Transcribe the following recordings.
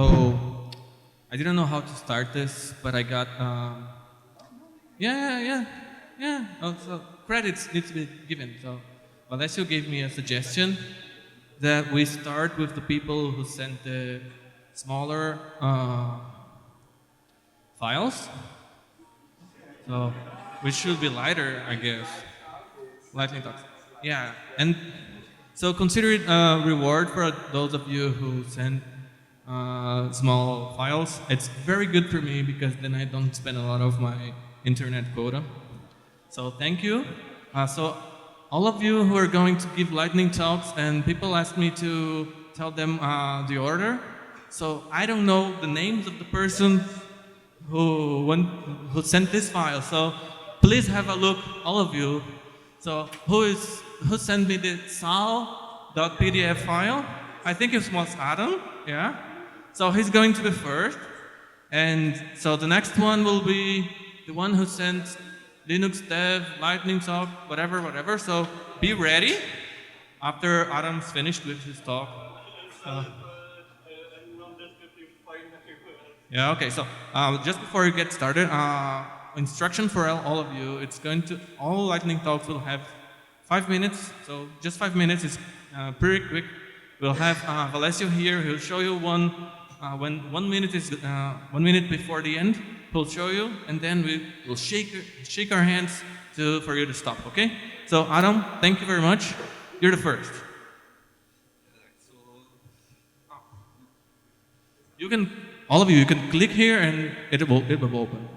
So I didn't know how to start this, but I got yeah. Also credits need to be given. So Valesio gave me a suggestion that we start with the people who sent the smaller files. So which should be lighter, I guess. Lightning talks. Yeah, and so consider it a reward for those of you who send small files. It's very good for me because then I don't spend a lot of my internet quota. So thank you. So all of you who are going to give lightning talks, and people ask me to tell them the order. So I don't know the names of the person who sent this file. So please have a look, all of you. So who sent me the sal.pdf file? I think it was Adam. Yeah. So he's going to be first, and so the next one will be the one who sent Linux dev, lightning talk, whatever. So be ready after Adam's finished with his talk. Yeah, okay, so just before you get started, instruction for all of you, it's going to, all lightning talks will have 5 minutes, so just 5 minutes is pretty quick. We'll have Valesio here, he'll show you one, when 1 minute is, 1 minute before the end, he'll show you, and then we'll shake our hands for you to stop, okay? So Adam, thank you very much. You're the first. You can, all of you can click here and it will open.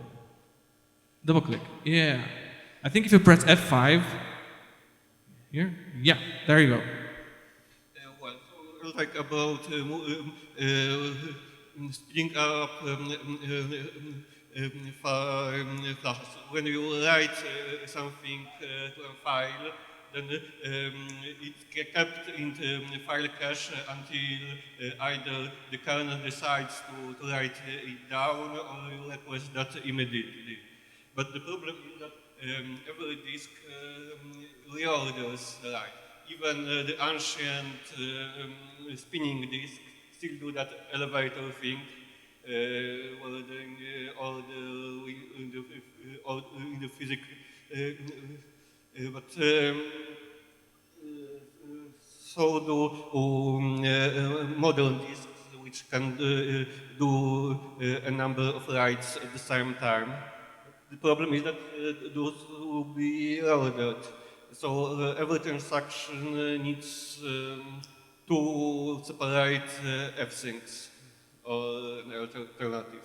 Double click. Yeah. I think if you press F5 here, yeah, there you go. Well, so like about speeding up flashes. When you write something to a file, then it's kept in the file cache until either the kernel decides to write it down or you request that immediately. But the problem is that every disk reorders the write. Even the ancient spinning disk still do that elevator thing. Well, in the physics, but so do modern disks, which can do a number of writes at the same time. The problem is that those will be ordered. So every transaction needs to separate f-syncs or an alternative.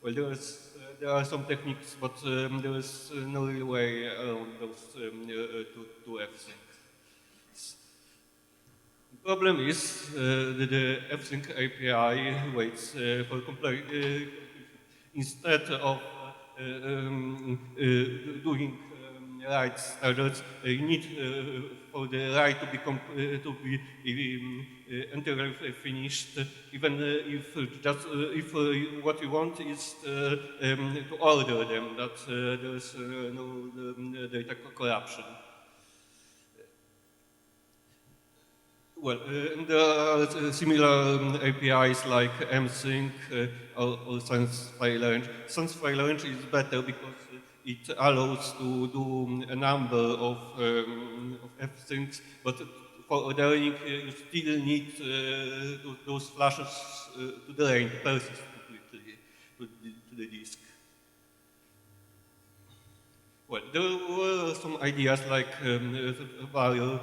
Well, there are some techniques, but there is no real way around those two f-syncs. The problem is that the f-sync API waits for complete instead of doing write standards, you need for the write to be entirely finished, even if what you want is to order them, that there is no data corruption. Well, there are similar APIs like msync or sans file range. Sans file range is better because it allows to do a number of f-syncs, but for ordering you still need those flashes to drain, to persist completely to the disk. Well, there were some ideas like value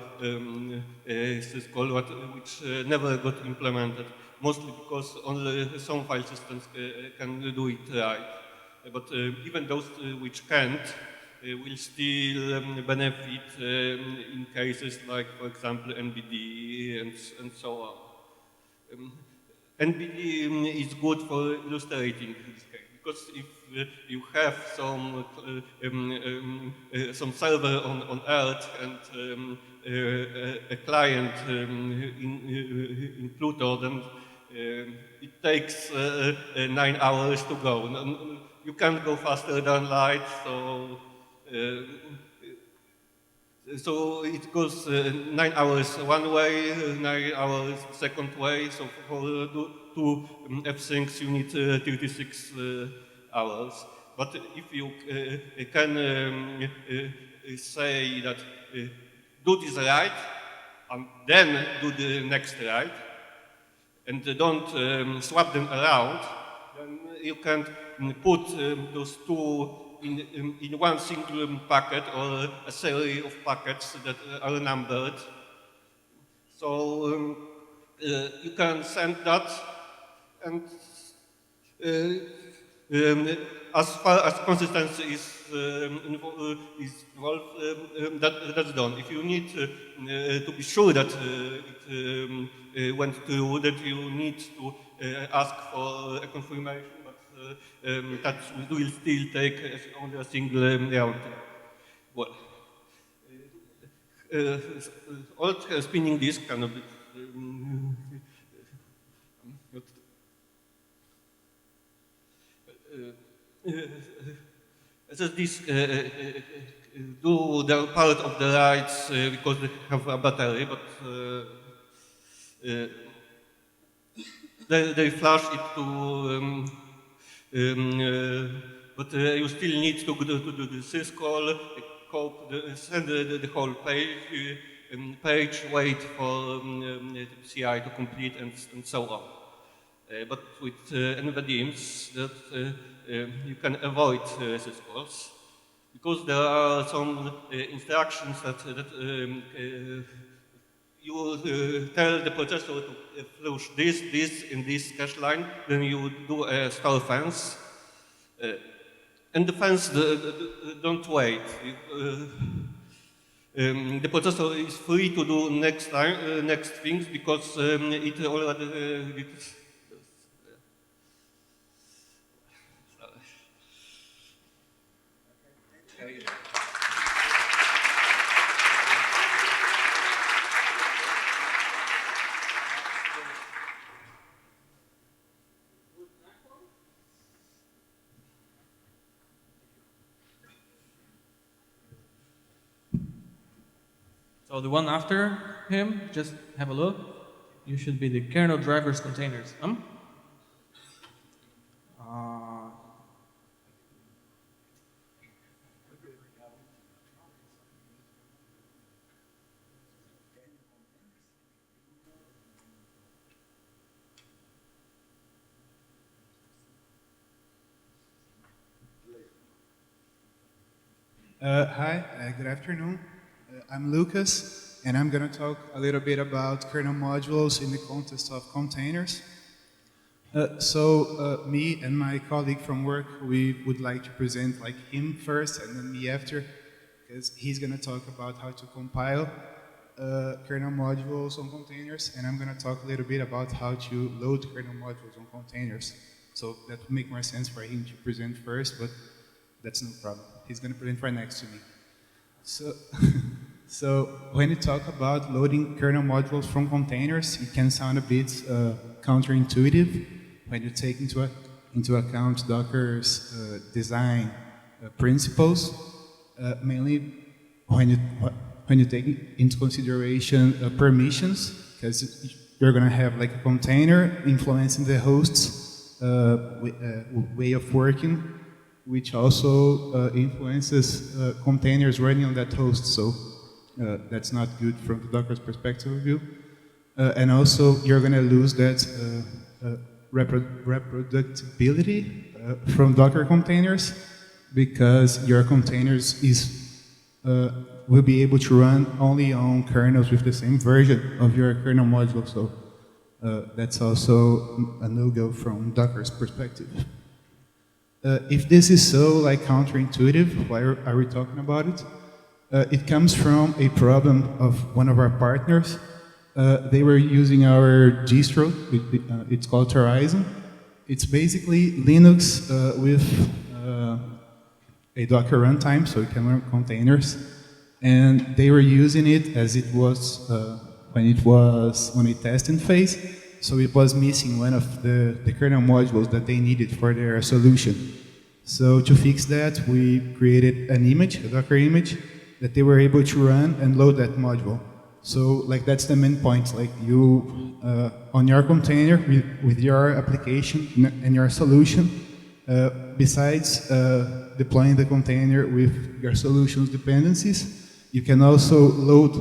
syscall, which never got implemented, mostly because only some file systems can do it right. But even those which can't will still benefit in cases like, for example, NBD and so on. NBD is good for illustrating this case, because if you have some server on Earth and a client in Pluto, then it takes 9 hours to go. You can't go faster than light, so it goes 9 hours one way, 9 hours second way. So for two F-syncs, you need 36 hours. But if you can say that do this write, and then do the next write, and don't swap them around, then you can put those two in one single packet or a series of packets that are numbered. So you can send that, and as far as consistency is involved, that's done. If you need to be sure that it went through, that you need to ask for a confirmation, but that will still take only a single round. Well, old spinning disk cannot be. SSDs do the part of the writes because they have a battery, but they flash it to. But you still need to do the syscall, send the whole page, wait for the CI to complete, and so on. But with NVDIMS, that you can avoid syscalls because there are some instructions that you tell the processor to flush this, in this cache line, then you do a store fence. And the fence don't wait. The processor is free to do next things because it already So the one after him, just have a look. You should be the kernel drivers containers. Hi, good afternoon. I'm Lucas, and I'm going to talk a little bit about kernel modules in the context of containers. Me and my colleague from work, we would like to present like him first and then me after, because he's going to talk about how to compile kernel modules on containers, and I'm going to talk a little bit about how to load kernel modules on containers. So that would make more sense for him to present first, but that's no problem. He's going to present right next to me. So when you talk about loading kernel modules from containers, it can sound a bit counterintuitive when you take into account Docker's design principles, mainly when you take into consideration permissions, because you're going to have like a container influencing the host's way of working, which also influences containers running on that host. So that's not good from the Docker's perspective of view. And also, you're going to lose that reproducibility from Docker containers, because your containers will be able to run only on kernels with the same version of your kernel module. So that's also a no-go from Docker's perspective. If this is so like counterintuitive, why are we talking about it? It comes from a problem of one of our partners. They were using our distro, it's called Horizon. It's basically Linux with a Docker runtime, so it can run containers. And they were using it as it was when it was on a testing phase. So it was missing one of the kernel modules that they needed for their solution. So to fix that, we created an image, a Docker image, that they were able to run and load that module. So like that's the main point. Like you on your container with your application and your solution, besides deploying the container with your solution's dependencies, you can also load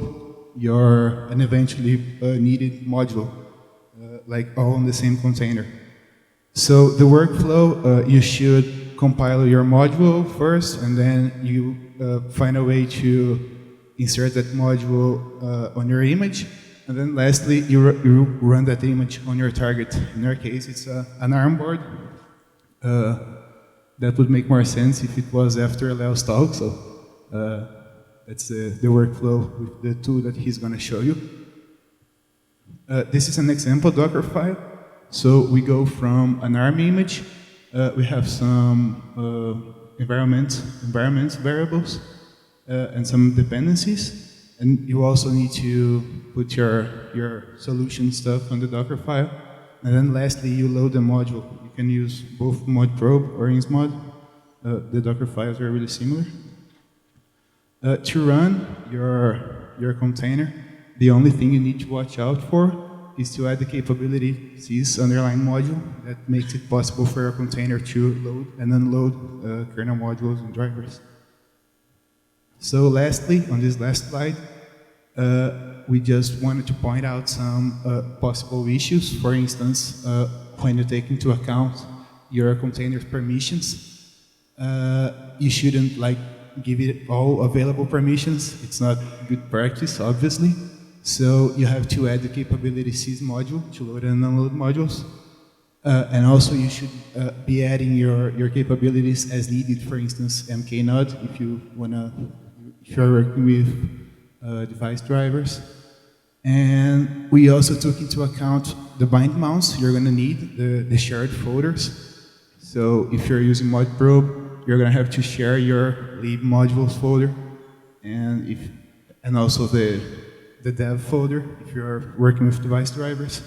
your and eventually needed module, like all in the same container. So the workflow, you should compile your module first, and then you find a way to insert that module on your image, and then lastly, you run that image on your target. In our case, it's an ARM board. That would make more sense if it was after Leo's talk, so that's the workflow with the tool that he's going to show you. This is an example Docker file. So we go from an ARM image, we have some environment variables, and some dependencies, and you also need to put your solution stuff on the Docker file, and then lastly you load the module. You can use both modprobe or insmod. The Docker files are really similar. To run your container, the only thing you need to watch out for is to add the capability sys underline module that makes it possible for your container to load and unload kernel modules and drivers. So lastly, on this last slide, we just wanted to point out some possible issues. For instance, when you take into account your container's permissions, you shouldn't like give it all available permissions. It's not good practice, obviously. So you have to add the capability sys module to load and unload modules. And also you should be adding your capabilities as needed, for instance, mknode, if you're working with device drivers. And we also took into account the bind mounts you're going to need, the shared folders. So if you're using modprobe, you're going to have to share your lib modules folder, and also the dev folder if you're working with device drivers.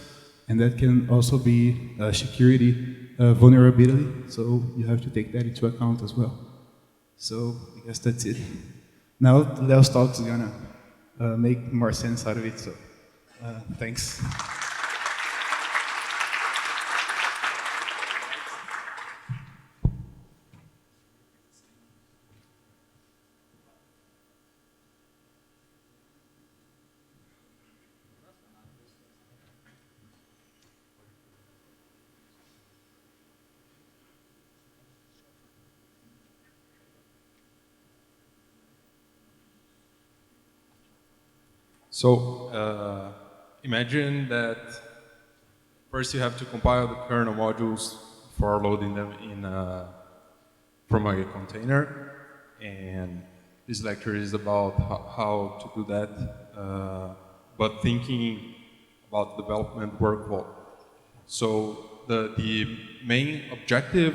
And that can also be a security vulnerability, so you have to take that into account as well. So I guess that's it. Now Leo's talk is gonna make more sense out of it, so thanks. So imagine that first you have to compile the kernel modules for loading them in from a container, and this lecture is about how to do that, but thinking about development workflow. So the main objective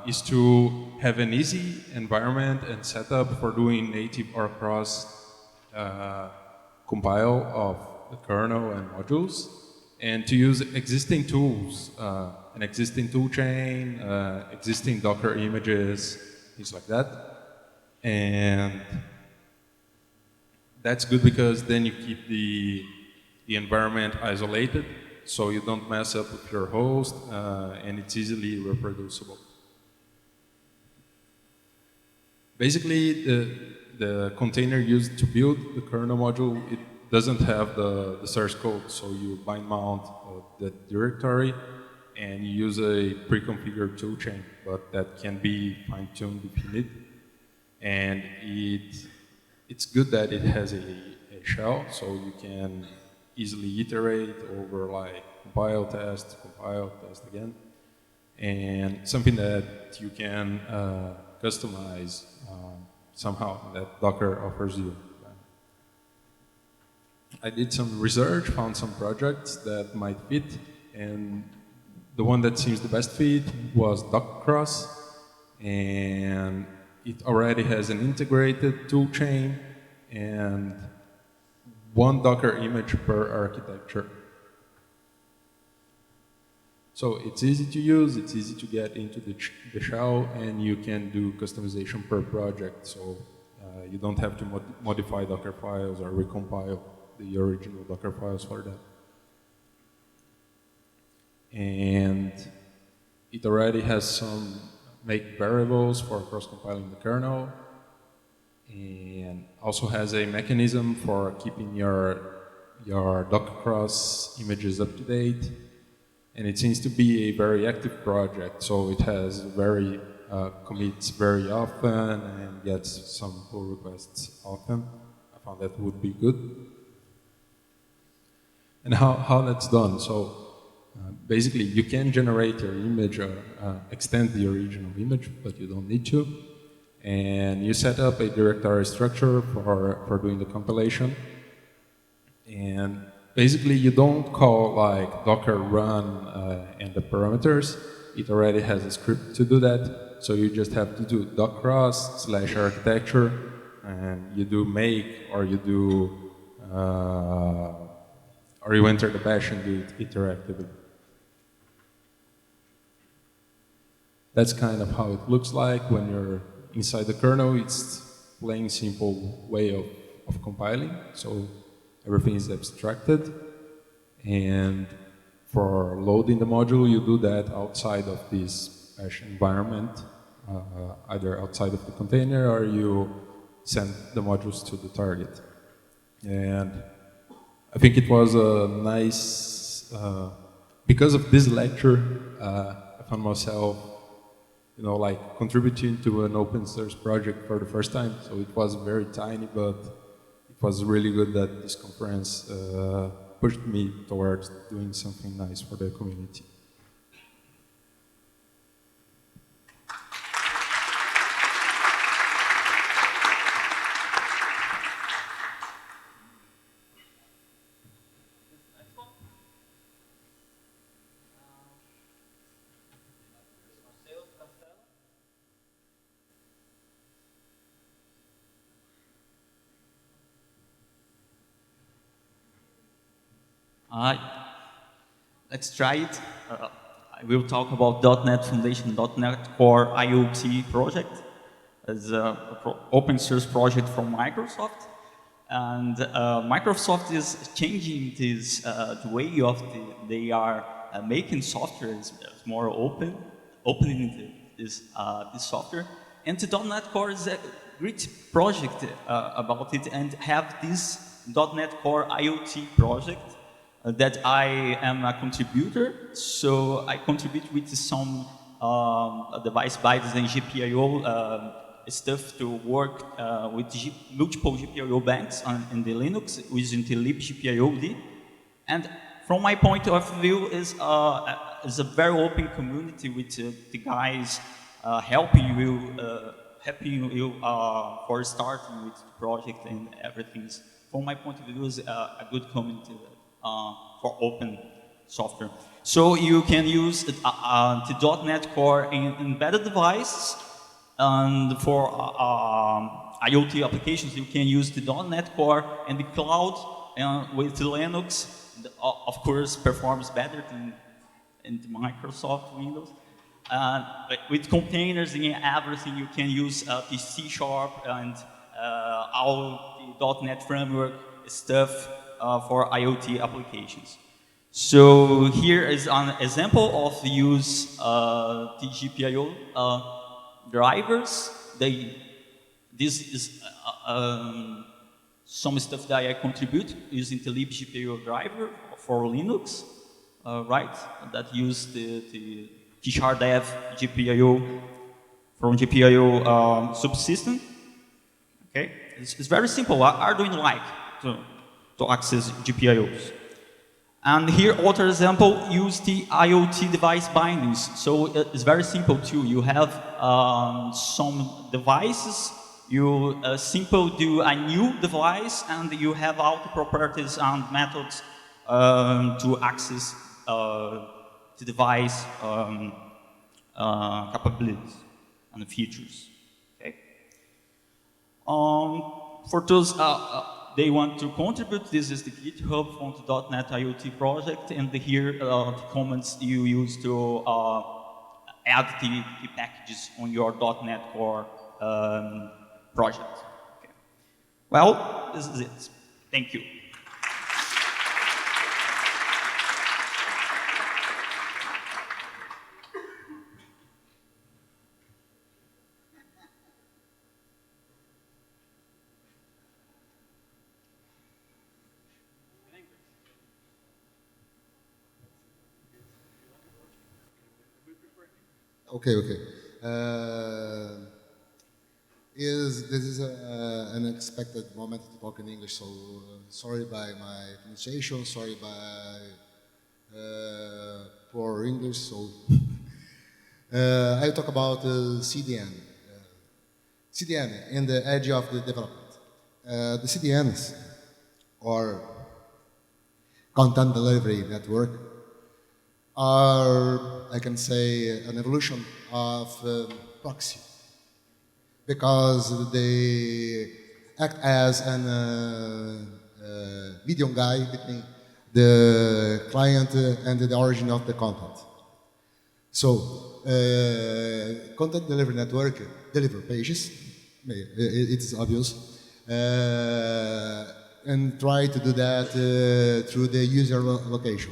is to have an easy environment and setup for doing native or cross compile of the kernel and modules, and to use existing tools, an existing tool chain, existing Docker images, things like that. And that's good because then you keep the environment isolated, so you don't mess up with your host, and it's easily reproducible. Basically, the container used to build the kernel module, it doesn't have the source code, so you bind mount that directory and you use a pre-configured toolchain, but that can be fine-tuned if you need. And it's good that it has a shell, so you can easily iterate over like compile, test again, and something that you can customize somehow that Docker offers you. I did some research, found some projects that might fit, and the one that seems the best fit was Dockcross, and it already has an integrated toolchain and one Docker image per architecture. So it's easy to use, it's easy to get into the shell, and you can do customization per project. So You don't have to modify Docker files or recompile the original Docker files for that. And it already has some make variables for cross-compiling the kernel, and also has a mechanism for keeping your Docker cross images up to date. And it seems to be a very active project, so it has very commits very often and gets some pull requests often. I found that would be good. And how that's done? So basically, you can generate your image or extend the original image, but you don't need to. And you set up a directory structure for doing the compilation. And basically, you don't call like docker run and the parameters. It already has a script to do that. So you just have to do doc_cross/architecture, and you do make, or you do, or you enter the bash and do it interactively. That's kind of how it looks like when you're inside the kernel. It's plain simple way of compiling. So everything is abstracted. And for loading the module, you do that outside of this bash environment, either outside of the container or you send the modules to the target. And I think it was a nice, because of this lecture, I found myself, like contributing to an open source project for the first time. So it was very tiny, but it was really good that this conference pushed me towards doing something nice for the community. Let's try it. I will talk about .NET Foundation, .NET Core IoT project as an open source project from Microsoft. And Microsoft is changing this, the way of they are making software is more opening this software. And the .NET Core is a great project about it, and have this .NET Core IoT project that I am a contributor. So I contribute with some device bytes and GPIO stuff to work with multiple GPIO banks in the Linux using the libgpio. And from my point of view, is a very open community with the guys helping you for starting with the project and everything. From my point of view, is a good community for open software. So you can use the .NET Core in embedded devices, and for IoT applications, you can use the .NET Core in the cloud with Linux. Of course, performs better than in the Microsoft Windows. With containers and everything, you can use the C# and all the .NET framework stuff for IoT applications. So here is an example of use the GPIO drivers. This is some stuff that I contribute using the libgpio driver for Linux, right? That use the dev GPIO from GPIO subsystem. Okay, it's very simple. Arduino like to access GPIOs. And here, other example, use the IoT device bindings. So it's very simple too. You have some devices, you simply do a new device, and you have all the properties and methods to access the device capabilities and features. Okay. For those they want to contribute, this is the GitHub from the .NET IoT project, and here the comments you use to add the packages on your .NET Core project. Okay. Well, this is it. Thank you. Okay, okay. This is an unexpected moment to talk in English, so sorry by my pronunciation, sorry by poor English. So I'll talk about CDN. CDN in the edge of the development. The CDNs, or content delivery network, are, I can say, an evolution of proxy, because they act as an medium guy between the client and the origin of the content. So, content delivery network deliver pages, it's obvious, and try to do that through the user location.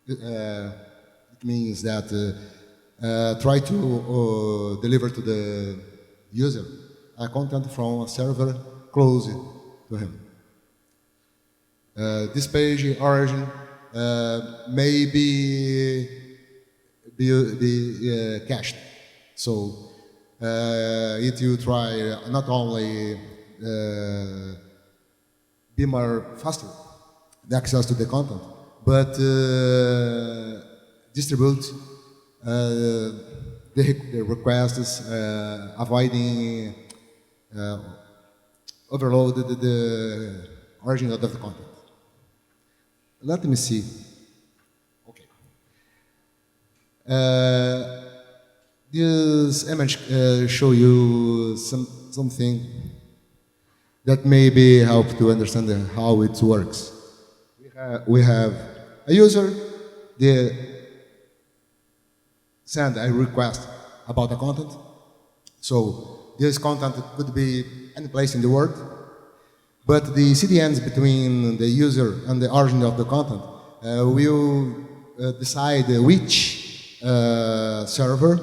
It means that try to deliver to the user a content from a server close to him. This page origin may be cached, so it will try not only be more faster the access to the content, but distribute the requests, avoiding overload the origin of the content. Let me see. Okay. This image show you something that maybe help to understand how it works. We have a user, they send a request about the content. So this content could be any place in the world, but the CDNs between the user and the origin of the content will decide which server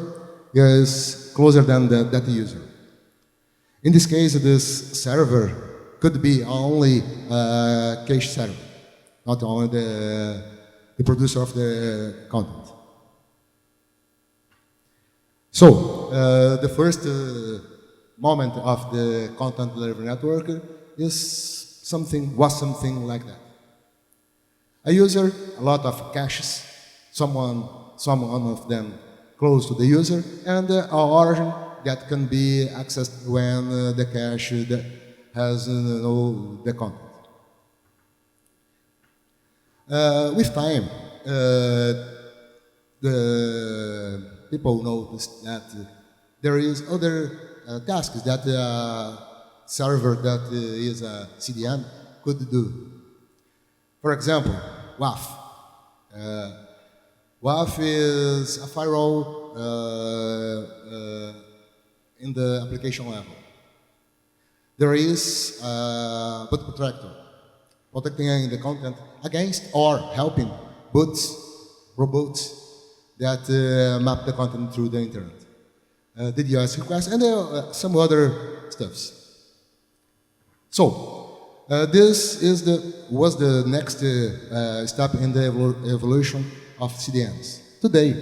is closer than that user. In this case, this server could be only a cache server, not only the producer of the content. So, the first moment of the content delivery network was something like that. A user, a lot of caches, some of them close to the user, and an origin that can be accessed when the cache has the content. With time, the people noticed that there is other tasks that a server that is a CDN could do. For example, WAF. WAF is a firewall in the application level. There is a boot protector, protecting the content against or helping bots, robots that map the content through the internet. DDoS requests and some other stuffs. So this was the next step in the evolution of CDNs. Today,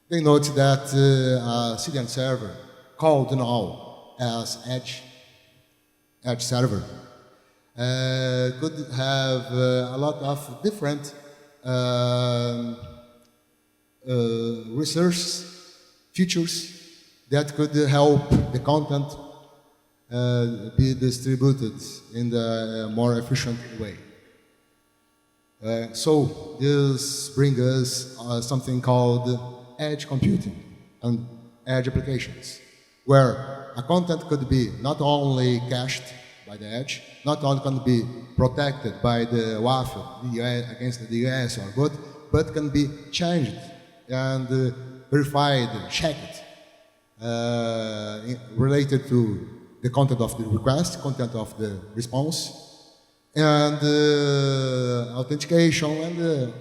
they note that a CDN server called now as Edge server could have a lot of different research features that could help the content be distributed in the more efficient way. So this brings us something called edge computing and edge applications, where a content could be not only cached by the edge, not only can be protected by the WAF against the DDoS or boot, but can be changed and verified, checked, related to the content of the request, content of the response, and authentication and a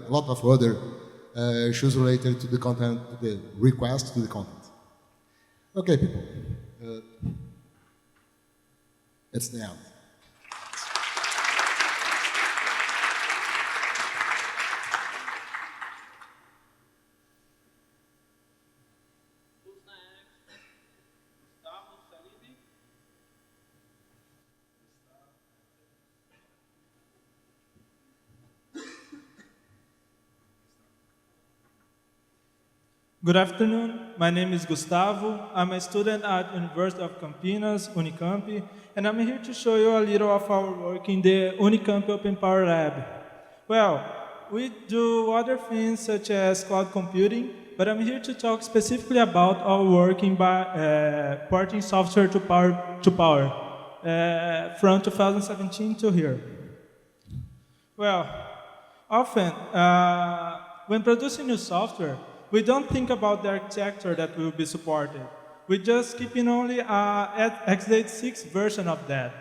lot of other issues related to the content, to the request to the content. Okay, people. That's the end. Good afternoon. My name is Gustavo. I'm a student at University of Campinas, Unicamp, and I'm here to show you a little of our work in the Unicamp Open Power Lab. Well, we do other things such as cloud computing, but I'm here to talk specifically about our work in porting software to power from 2017 to here. Well, often when producing new software, we don't think about the architecture that will be supported. We just keep in only x86 version of that.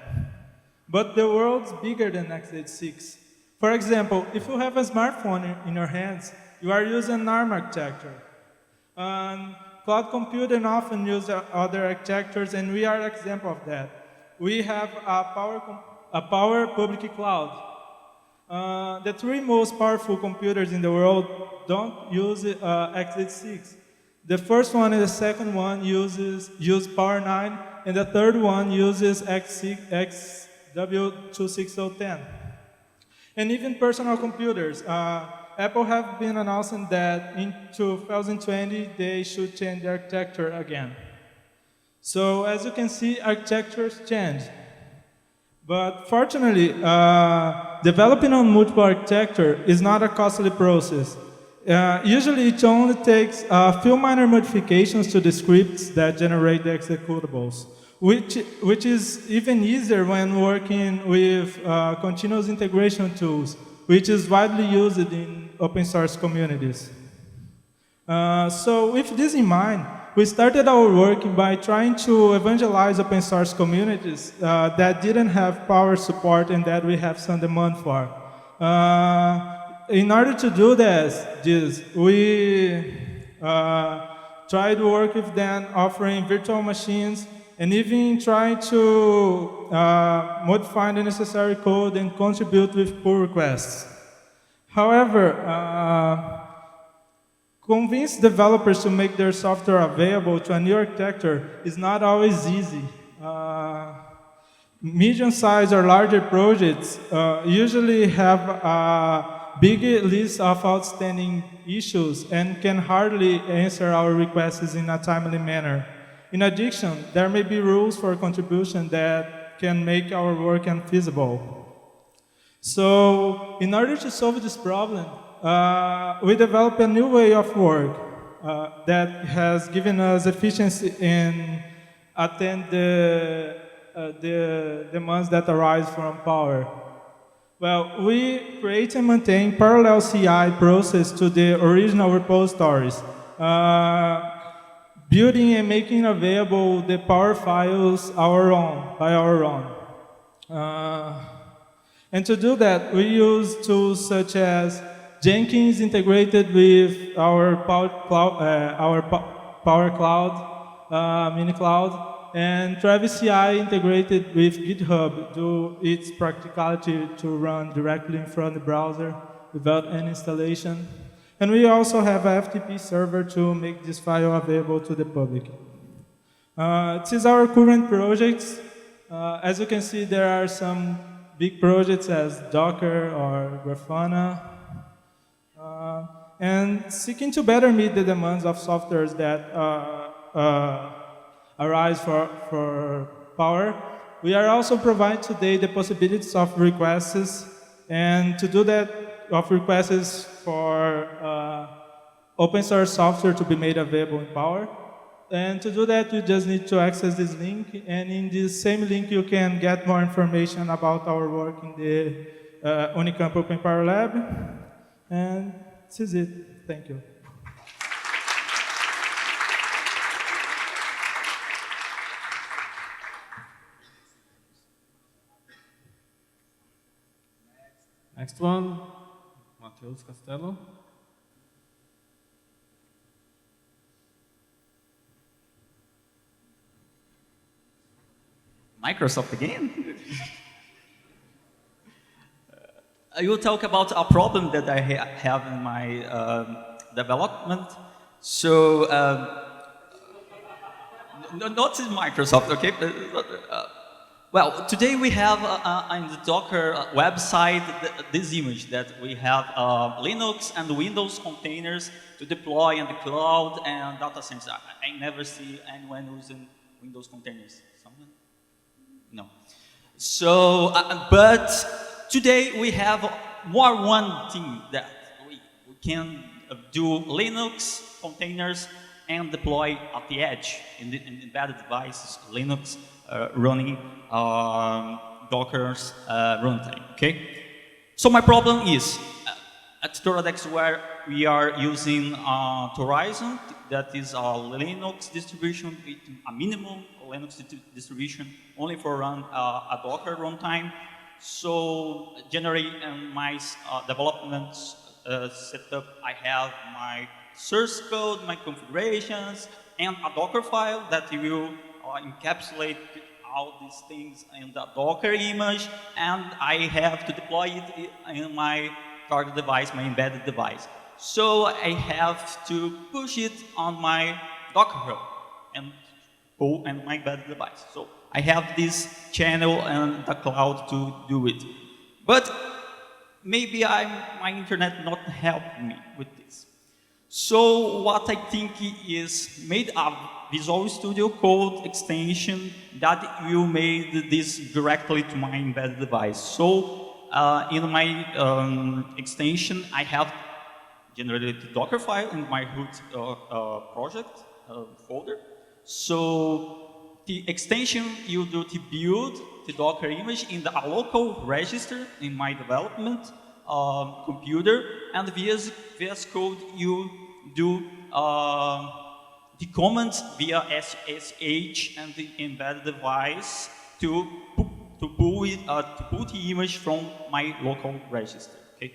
But the world's bigger than x86. For example, if you have a smartphone in your hands, you are using ARM architecture. Cloud computing often use other architectures, and we are an example of that. We have a power public cloud. The three most powerful computers in the world don't use x86. The first one and the second one use Power 9, and the third one uses XW26010. And even personal computers. Apple have been announcing that in 2020 they should change the architecture again. So as you can see, architectures change. But fortunately, developing on multiple architecture is not a costly process. Usually it only takes a few minor modifications to the scripts that generate the executables, which is even easier when working with continuous integration tools, which is widely used in open source communities. So with this in mind, we started our work by trying to evangelize open source communities that didn't have power support and that we have some demand for. In order to do this, we tried to work with them offering virtual machines and even trying to modify the necessary code and contribute with pull requests. However, convince developers to make their software available to a new architecture is not always easy. Medium-sized or larger projects usually have a big list of outstanding issues and can hardly answer our requests in a timely manner. In addition, there may be rules for contribution that can make our work unfeasible. So, in order to solve this problem, we developed a new way of work that has given us efficiency in attend the demands that arise from power. Well, we create and maintain parallel CI process to the original repositories, building and making available the power files by our own. And to do that, we use tools such as Jenkins integrated with our Power Cloud, Mini Cloud, and Travis CI integrated with GitHub due its practicality to run directly in front of the browser without any installation. And we also have a FTP server to make this file available to the public. This is our current projects. As you can see, there are some big projects as Docker or Grafana. And seeking to better meet the demands of softwares that arise for power, we are also providing today the possibilities of requests, and to do that, of requests for open source software to be made available in Power. And to do that, you just need to access this link, and in this same link you can get more information about our work in the Unicamp Open Power Lab. And this is it. Thank you. Next one, Matheus Castello. Microsoft again? I will talk about a problem that I have in my development. So, not in Microsoft, okay? Well, today we have on the Docker website this image that we have Linux and Windows containers to deploy in the cloud and data centers. I never see anyone using Windows containers. Someone? No. So, but today we have one thing that we can do Linux containers and deploy at the edge in embedded devices, Linux running Docker's runtime, okay? So my problem is, at TorahDexWare we are using Horizon, that is a Linux distribution, a minimum Linux distribution, only for run a Docker runtime. So generally in my development setup, I have my source code, my configurations, and a Docker file that will encapsulate all these things in the Docker image, and I have to deploy it in my target device, my embedded device. So I have to push it on my Docker hub and pull in my embedded device. So I have this channel and the cloud to do it. But maybe my internet not help me with this. So what I think is made a Visual Studio Code extension that will make this directly to my embedded device. So in my extension, I have generated the Docker file in my root project folder. So the extension will do to build the Docker image in a local register in my development computer, and VS Code you do the commands via SSH and the embedded device to pull the image from my local register. Okay,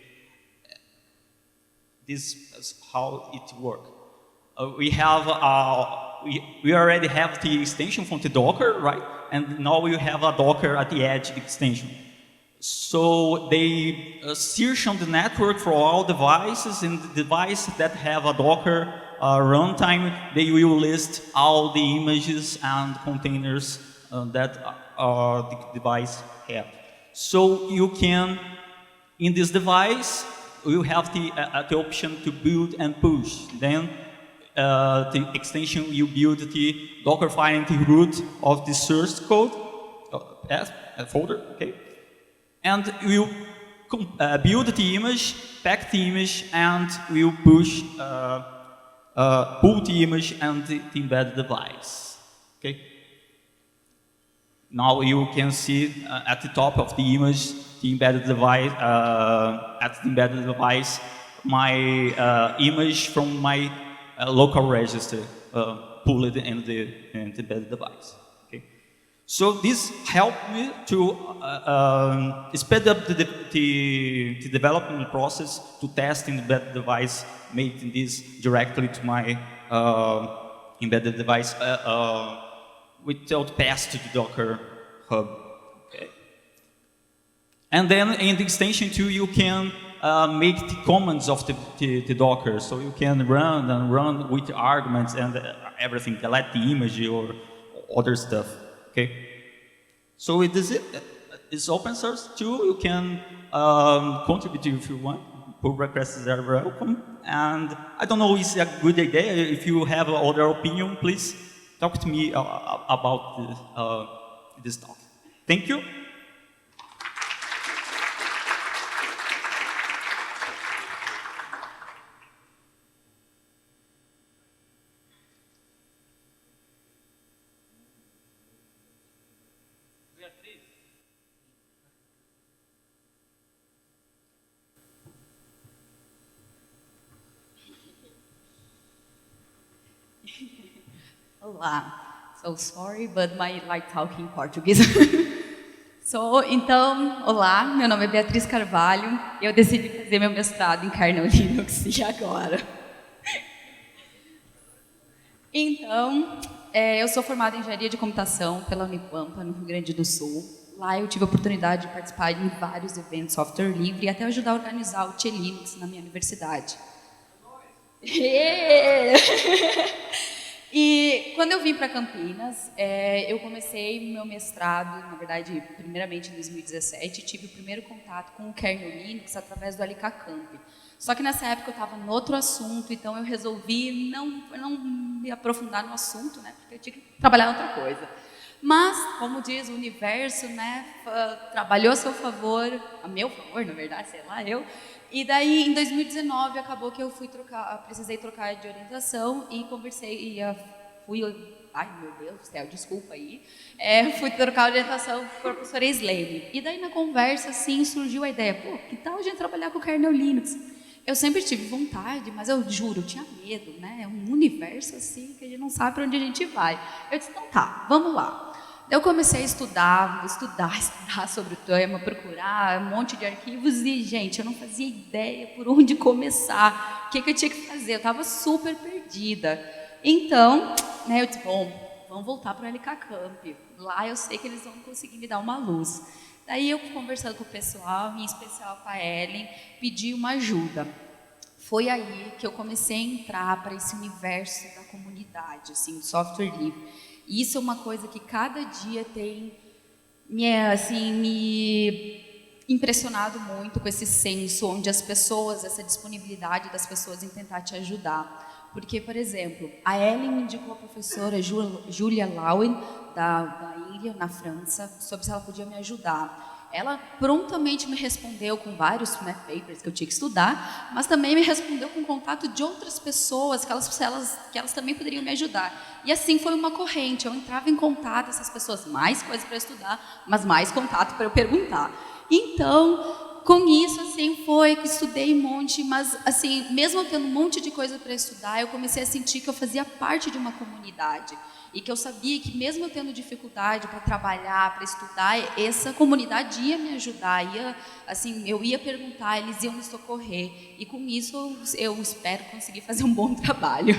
this is how it works. We have we already have the extension from the Docker, right? And now we have a Docker at the edge extension. So they search on the network for all devices, and the devices that have a Docker runtime, they will list all the images and containers that the device have. So you can, in this device, you have the option to build and push. Then the extension will build the Docker file in the root of the source code folder, okay? And we'll build the image, pack the image, and we'll push, pull the image and the embedded device. Okay. Now you can see at the top of the image, the embedded device. At the embedded device, my image from my local register pulled in the embedded device. So this helped me to speed up the development process to test in the embedded device, making this directly to my embedded device without pass to the Docker hub. Okay. And then in the extension too, you can make the commands of the Docker, so you can run with arguments and everything, delete the image or other stuff. Okay, so it is it's open source too. You can contribute if you want. Pull requests are welcome. And I don't know if it's a good idea. If you have other opinion, please talk to me about this talk. Thank you. Olá, so sorry, but my like talking Portuguese. Então, olá, meu nome é Beatriz Carvalho e eu decidi fazer meu mestrado em Kernel Linux e agora? Então, eu sou formada em Engenharia de Computação pela Unipampa, no Rio Grande do Sul. Lá eu tive a oportunidade de participar em vários eventos de software livre e até ajudar a organizar o Linux na minha universidade. E quando eu vim para Campinas, eu comecei meu mestrado, na verdade, primeiramente em 2017, tive o primeiro contato com o Kernel Linux através do LK Camp. Só que nessa época eu estava em outro assunto, então eu resolvi não me aprofundar no assunto, né, porque eu tinha que trabalhar em outra coisa. Mas, como diz o universo, né, trabalhou a seu favor, a meu favor, na verdade, sei lá, eu. E daí, em 2019, acabou que eu precisei trocar de orientação e ai, meu Deus do céu, desculpa aí. Fui trocar a orientação com a professora Slane. E daí, na conversa, assim, surgiu a ideia, pô, que tal a gente trabalhar com o Kernel Linux? Eu sempre tive vontade, mas eu juro, eu tinha medo, né? É um universo, assim, que a gente não sabe para onde a gente vai. Eu disse, então tá, vamos lá. Eu comecei a estudar sobre o tema, procurar um monte de arquivos e, gente, eu não fazia ideia por onde começar, o que eu tinha que fazer, eu estava super perdida. Então, né, eu disse, bom, vamos voltar para o LK Camp, lá eu sei que eles vão conseguir me dar uma luz. Daí eu, conversando com o pessoal, em especial com a Ellen, pedi uma ajuda. Foi aí que eu comecei a entrar para esse universo da comunidade, assim, do software livre. E isso é uma coisa que cada dia tem me impressionado muito com esse senso, onde as pessoas, essa disponibilidade das pessoas em tentar te ajudar. Porque, por exemplo, a Ellen me indicou a professora Julia Lauen, da Ilha, na França, sobre se ela podia me ajudar. Ela prontamente me respondeu com vários papers que eu tinha que estudar, mas também me respondeu com contato de outras pessoas que elas também poderiam me ajudar. E assim foi uma corrente, eu entrava em contato com essas pessoas, mais coisas para estudar, mas mais contato para eu perguntar. Então, com isso, assim, foi que estudei um monte, mas, assim, mesmo tendo um monte de coisa para estudar, eu comecei a sentir que eu fazia parte de uma comunidade. E que eu sabia que mesmo eu tendo dificuldade para trabalhar, para estudar, essa comunidade ia me ajudar, eu ia perguntar, eles iam me socorrer. E com isso eu espero conseguir fazer um bom trabalho.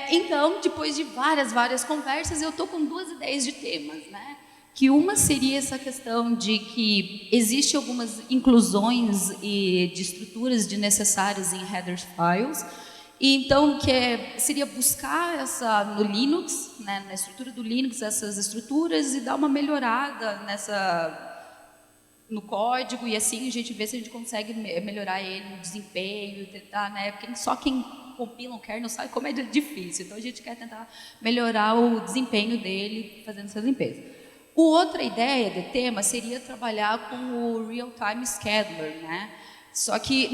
Então, depois de várias conversas, eu estou com 2 ideias de temas, né? Que uma seria essa questão de que existe algumas inclusões de estruturas necessárias em headers files. E então, seria buscar no Linux, né, na estrutura do Linux, essas estruturas e dar uma melhorada no código e assim a gente vê se a gente consegue melhorar ele no desempenho, tentar, né, porque só quem compila um kernel sabe como é difícil. Então, a gente quer tentar melhorar o desempenho dele fazendo essa limpeza. Outra ideia de tema seria trabalhar com o Real-Time Scheduler, né? Só que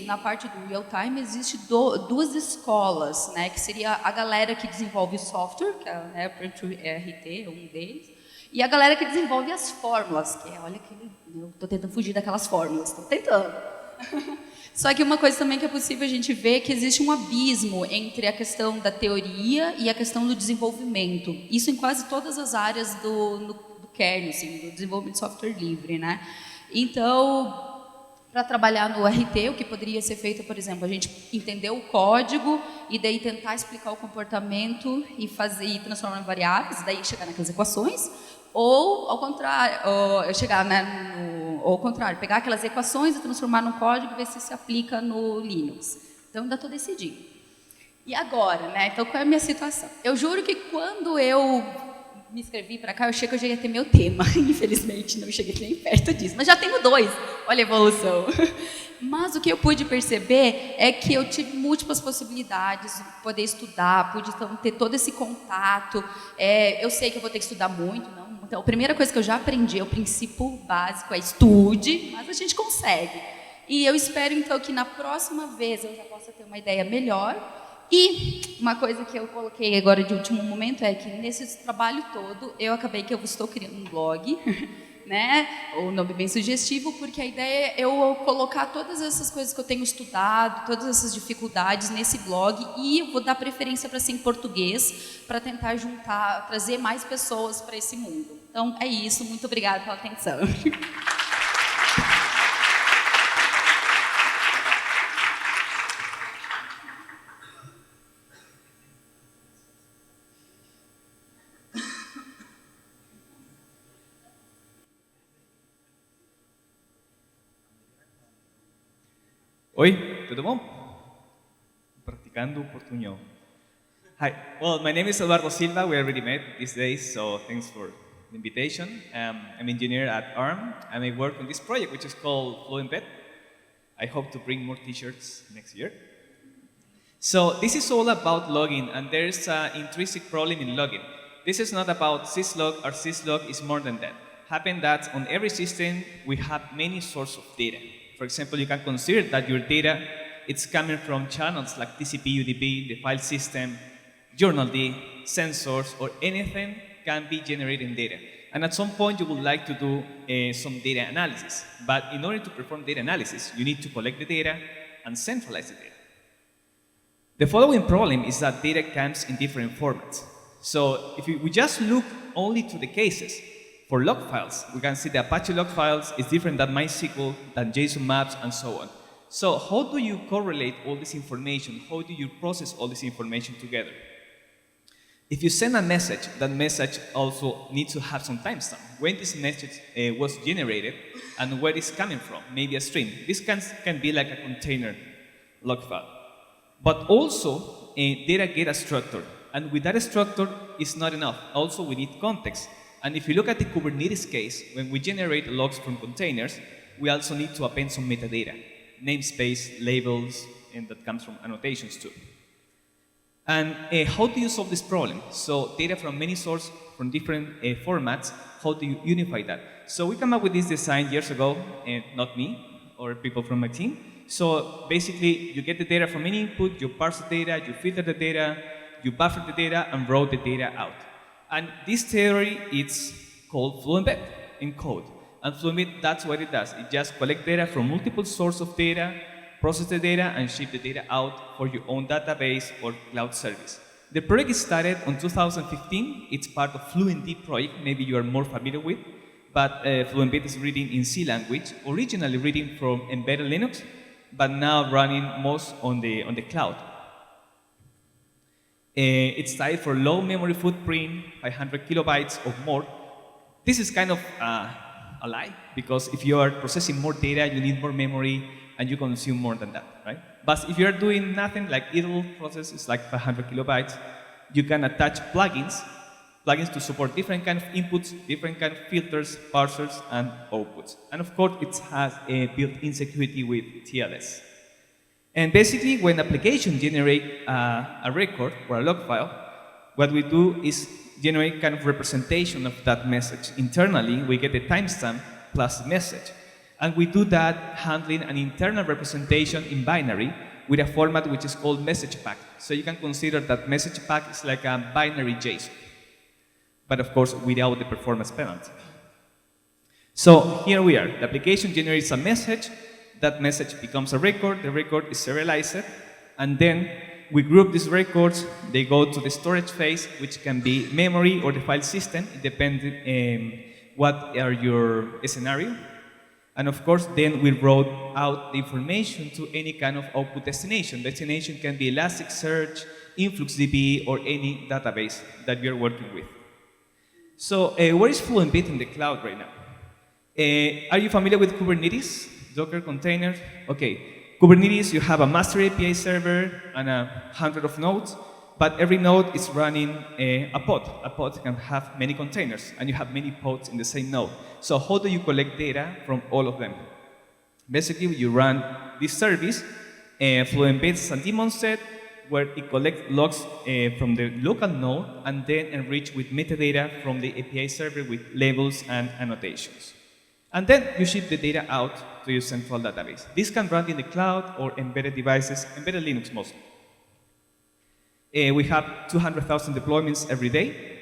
na parte do real-time, existe 2 escolas, né? Que seria a galera que desenvolve software, que é a RT, um deles, e a galera que desenvolve as fórmulas, olha que eu estou tentando fugir daquelas fórmulas, estou tentando. Só que uma coisa também que é possível a gente ver é que existe um abismo entre a questão da teoria e a questão do desenvolvimento. Isso em quase todas as áreas do kernel, assim, do desenvolvimento de software livre, né? Então, para trabalhar no RT, o que poderia ser feito, por exemplo, a gente entender o código e daí tentar explicar o comportamento e transformar em variáveis, e daí chegar naquelas equações, ou ao contrário, pegar aquelas equações e transformar no código e ver se aplica no Linux. Então, ainda estou decidindo. E agora, né? Então, qual é a minha situação? Eu juro que quando eu me inscrevi para cá, eu achei que eu já ia ter meu tema. Infelizmente, não cheguei nem perto disso. Mas já tenho 2. Olha a evolução. Mas o que eu pude perceber é que eu tive múltiplas possibilidades de poder estudar, pude ter todo esse contato. Eu sei que eu vou ter que estudar muito, não? Então, a primeira coisa que eu já aprendi, o princípio básico é estude, mas a gente consegue. E eu espero, então, que na próxima vez eu já possa ter uma ideia melhor. E uma coisa que eu coloquei agora de último momento é que nesse trabalho todo eu acabei que eu estou criando um blog, né? O nome bem sugestivo, porque a ideia é eu colocar todas essas coisas que eu tenho estudado, todas essas dificuldades nesse blog e eu vou dar preferência para ser em português, para tentar trazer mais pessoas para esse mundo. Então, é isso. Muito obrigada pela atenção. Oi, tudo bom? Practicando portuñol. Hi, well, my name is Eduardo Silva. We already met these days, so thanks for the invitation. I'm an engineer at ARM, and I work on this project, which is called FluentBet. I hope to bring more t-shirts next year. So this is all about logging, and there's an intrinsic problem in logging. This is not about syslog or syslog, is more than that. Happen that on every system, we have many sources of data. For example, you can consider that your data it's coming from channels like TCP, UDP, the file system, journal-D, sensors, or anything can be generating data. And at some point, you would like to do some data analysis. But in order to perform data analysis, you need to collect the data and centralize the data. The following problem is that data comes in different formats. So if we just look only to the cases, for log files, we can see the Apache log files is different than MySQL, than JSON maps, and so on. So how do you correlate all this information? How do you process all this information together? If you send a message, that message also needs to have some timestamp. When this message was generated and where it's coming from, maybe a stream. This can be like a container log file. But also, data get a structure. And with that structure, it's not enough. Also, we need context. And if you look at the Kubernetes case, when we generate logs from containers, we also need to append some metadata, namespace, labels, and that comes from annotations too. And how do you solve this problem? So data from many sources, from different formats, how do you unify that? So we came up with this design years ago, and not me, or people from my team. So basically, you get the data from any input, you parse the data, you filter the data, you buffer the data, and route the data out. And this theory is called FluentBet in code. And FluentBet, that's what it does. It just collects data from multiple sources of data, process the data, and ship the data out for your own database or cloud service. The project started in 2015. It's part of FluentD project. Maybe you are more familiar with. But FluentBet is written in C language, originally written from embedded Linux, but now running most on the cloud. It's tied for low memory footprint, 500 kilobytes or more. This is kind of a lie, because if you are processing more data, you need more memory, and you consume more than that, right? But if you are doing nothing, like idle process is like 500 kilobytes, you can attach plugins to support different kind of inputs, different kind of filters, parsers, and outputs. And of course, it has a built-in security with TLS. And basically, when application generate a record or a log file, what we do is generate kind of representation of that message. Internally, we get the timestamp plus the message. And we do that handling an internal representation in binary with a format which is called message pack. So you can consider that message pack is like a binary JSON, but of course, without the performance penalty. So here we are. The application generates a message. That message becomes a record. The record is serialized. And then we group these records. They go to the storage phase, which can be memory or the file system, depending on what are your scenario. And of course, then we route out the information to any kind of output destination. Destination can be Elasticsearch, InfluxDB, or any database that you're working with. So where is FluentBet in the cloud right now? Are you familiar with Kubernetes? Docker containers? Okay. Kubernetes, you have a master API server and 100 of nodes, but every node is running a pod. A pod can have many containers, and you have many pods in the same node. So how do you collect data from all of them? Basically, you run this service, FluentBet is a daemon set, where it collects logs from the local node and then enrich with metadata from the API server with labels and annotations. And then you ship the data out to your central database. This can run in the cloud or embedded devices, embedded Linux mostly. We have 200,000 deployments every day,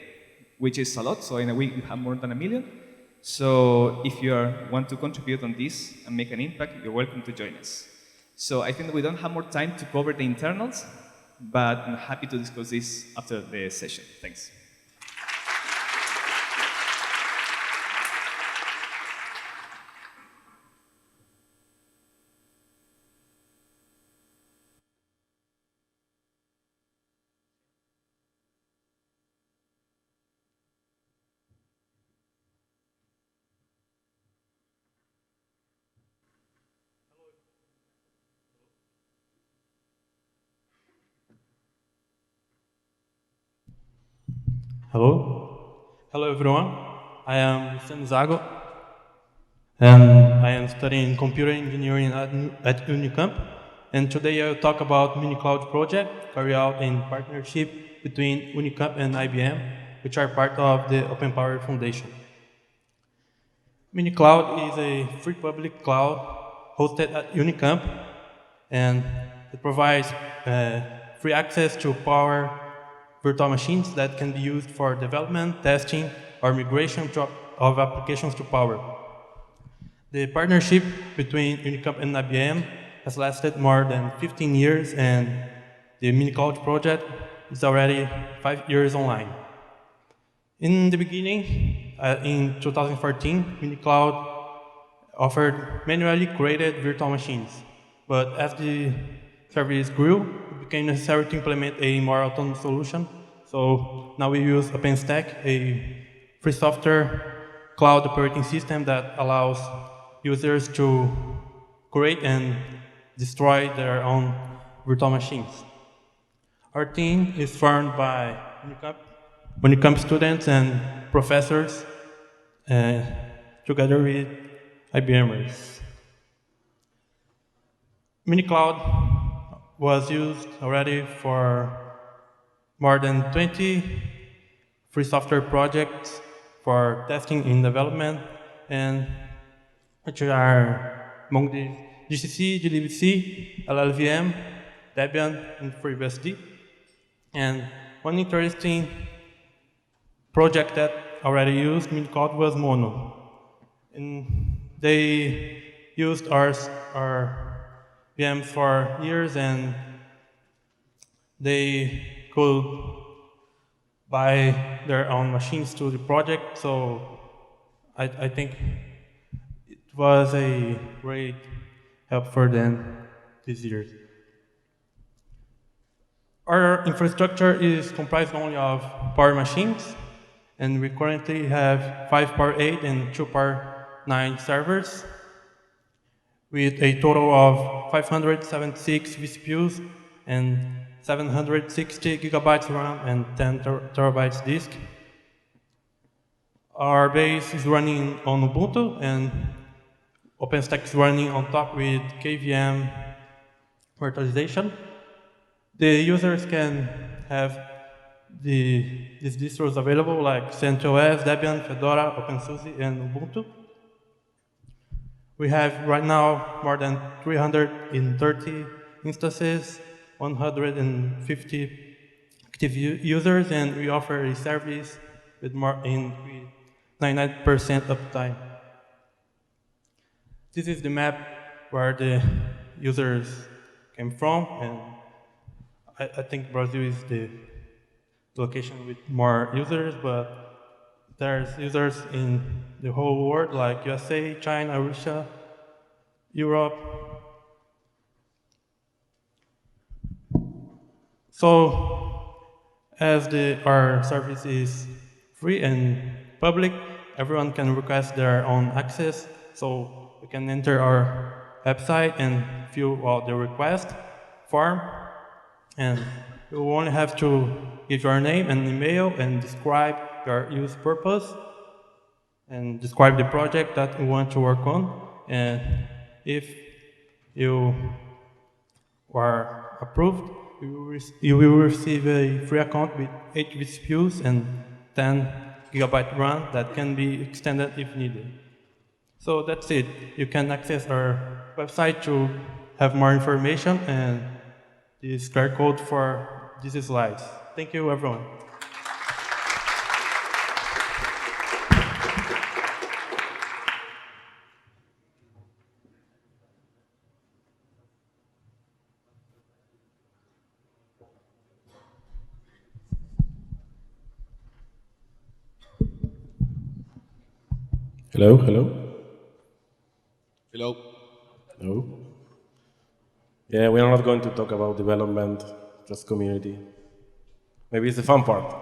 which is a lot. So in a week, we have more than 1 million. So if you want to contribute on this and make an impact, you're welcome to join us. So I think that we don't have more time to cover the internals, but I'm happy to discuss this after the session. Thanks. Hello. Hello, everyone. I am Luciano Zago, and I am studying computer engineering at Unicamp. And today I will talk about mini-cloud project carried out in partnership between Unicamp and IBM, which are part of the Open Power Foundation. Mini-cloud is a free public cloud hosted at Unicamp, and it provides free access to power virtual machines that can be used for development, testing, or migration of applications to power. The partnership between Unicamp and IBM has lasted more than 15 years, and the mini-cloud project is already 5 years online. In the beginning, in 2014, mini-cloud offered manually created virtual machines, but as the service grew, it became necessary to implement a more autonomous solution. So now we use OpenStack, a free software cloud operating system that allows users to create and destroy their own virtual machines. Our team is formed by Unicamp students and professors together with IBMers. Mini-cloud was used already for more than 20 free software projects for testing in development, and which are among the GCC, glibc, LLVM, Debian, and FreeBSD. And one interesting project that already used mini-cloud was Mono. And they used our VMs for years, and they could buy their own machines to the project. So I think it was a great help for them this year. Our infrastructure is comprised only of Power machines, and we currently have 5 Power 8 and 2 Power 9 servers, with a total of 576 vCPUs and 760 gigabytes RAM and 10 terabytes disk. Our base is running on Ubuntu, and OpenStack is running on top with KVM virtualization. The users can have these distros available like CentOS, Debian, Fedora, OpenSUSE, and Ubuntu. We have right now more than 330 instances, 150 active users, and we offer a service with 99% uptime. This is the map where the users came from, and I think Brazil is the location with more users, but there's users in the whole world, like USA, China, Russia, Europe. So, as our service is free and public, everyone can request their own access. So you can enter our website and fill out the request form, and you only have to give your name and email and describe your use purpose and describe the project that you want to work on. And if you are approved, you will receive a free account with 8 vCPUs and 10 gigabyte RAM that can be extended if needed. So that's it. You can access our website to have more information and this QR code for these slides. Thank you, everyone. Hello, hello. Hello. Hello. Yeah, we are not going to talk about development, just community. Maybe it's the fun part.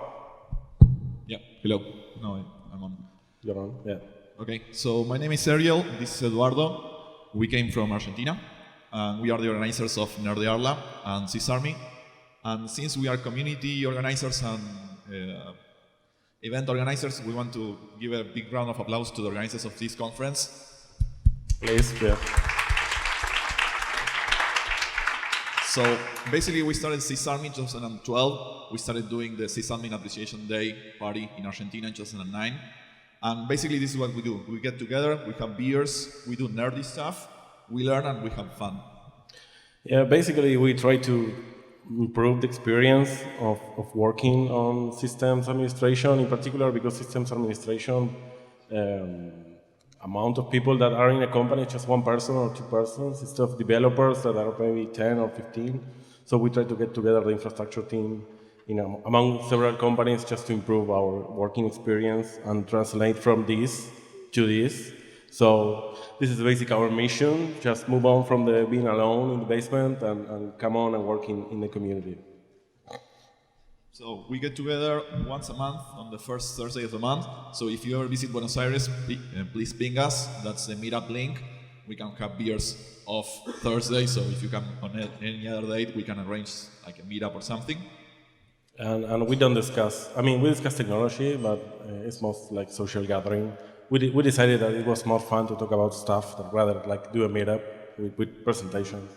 Yeah, hello. No, I'm on. You're on, yeah. Okay, so my name is Ariel, this is Eduardo. We came from Argentina, and we are the organizers of Nerdearla and Sys Army. And since we are community organizers and event organizers, we want to give a big round of applause to the organizers of this conference. Please, yeah. So basically, we started Sysadmin in 2012. We started doing the Sysadmin Appreciation Day party in Argentina in 2009. And basically, this is what we do. We get together, we have beers, we do nerdy stuff, we learn, and we have fun. Yeah, basically, we try to improve the experience of working on systems administration, in particular because systems administration amount of people that are in a company, just one person or two persons, instead of developers that are maybe 10 or 15. So we try to get together the infrastructure team among several companies just to improve our working experience and translate from this to this. So this is basically our mission, just move on from the being alone in the basement and come on and work in the community. So we get together once a month on the first Thursday of the month. So if you ever visit Buenos Aires, please ping us. That's the meetup link. We can have beers off Thursday. So if you come on any other date, we can arrange like a meetup or something. And we don't discuss, we discuss technology, but it's most like social gathering. We decided that it was more fun to talk about stuff than rather like do a meetup with presentations.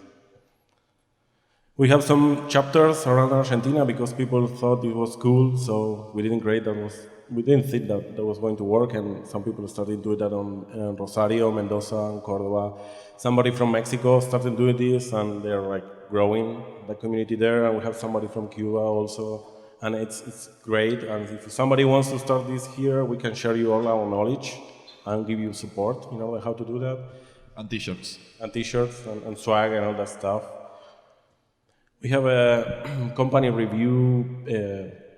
We have some chapters around Argentina because people thought it was cool, so we didn't think that was going to work, and some people started doing that on Rosario, Mendoza, and Cordoba. Somebody from Mexico started doing this, and they're like growing the community there, and we have somebody from Cuba also, and it's great. And if somebody wants to start this here, we can share you all our knowledge and give you support, how to do that. And t-shirts. And t-shirts and swag and all that stuff. We have a company review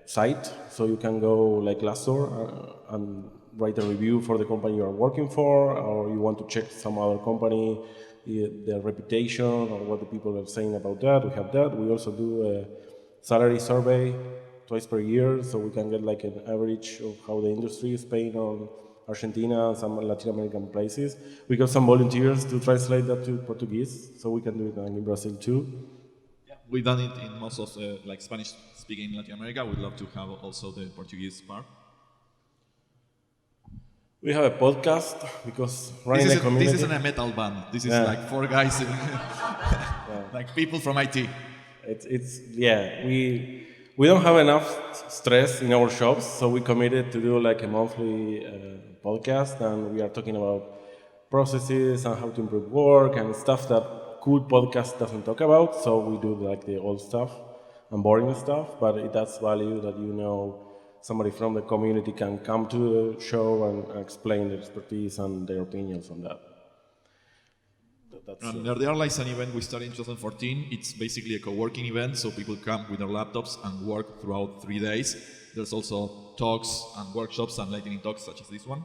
site, so you can go like Glassdoor and write a review for the company you are working for, or you want to check some other company, their reputation, or what the people are saying about that. We have that. We also do a salary survey twice per year, so we can get like an average of how the industry is paying on Argentina and some Latin American places. We got some volunteers to translate that to Portuguese, so we can do it in Brazil too. We've done it in most of the Spanish-speaking Latin America. We'd love to have also the Portuguese part. We have a podcast because running the community. This isn't a metal band. This is like four guys, like people from IT. We don't have enough stress in our shops, so we committed to do like a monthly podcast, and we are talking about processes and how to improve work and stuff that cool podcast doesn't talk about. So we do like the old stuff and boring stuff, but it adds value that somebody from the community can come to the show and explain their expertise and their opinions on that. Nerdy Airline is an event we started in 2014. It's basically a co-working event, so people come with their laptops and work throughout 3 days. There's also talks and workshops and lightning talks such as this one.